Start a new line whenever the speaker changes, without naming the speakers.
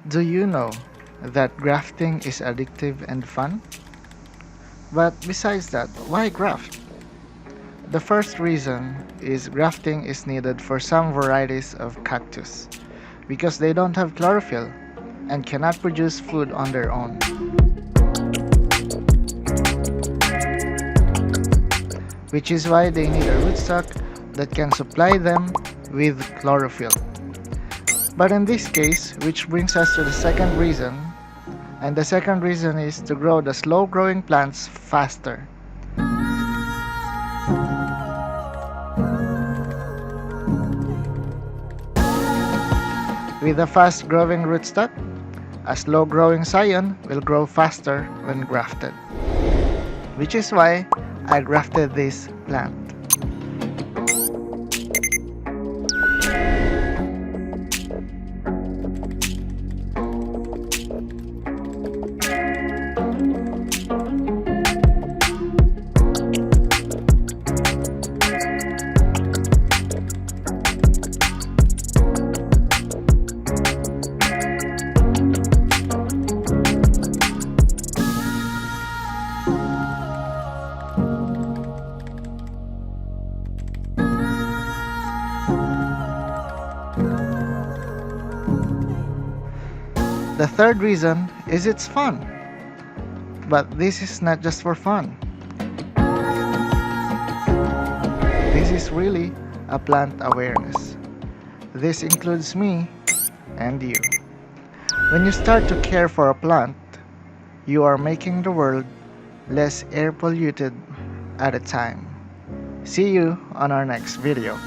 Do you know that grafting is addictive and fun? But besides that, why graft? The first reason is grafting is needed for some varieties of cactus because they don't have chlorophyll and cannot produce food on their own. Which is why they need a rootstock that can supply them with chlorophyll. But in this case, which brings us to the second reason, and the second reason is to grow the slow-growing plants faster. With a fast-growing rootstock, a slow-growing scion will grow faster when grafted. Which is why I grafted this plant. The third reason is it's fun. But this is not just for fun. This is really a plant awareness. This includes me and you. When you start to care for a plant, you are making the world less air polluted at a time. See you on our next video.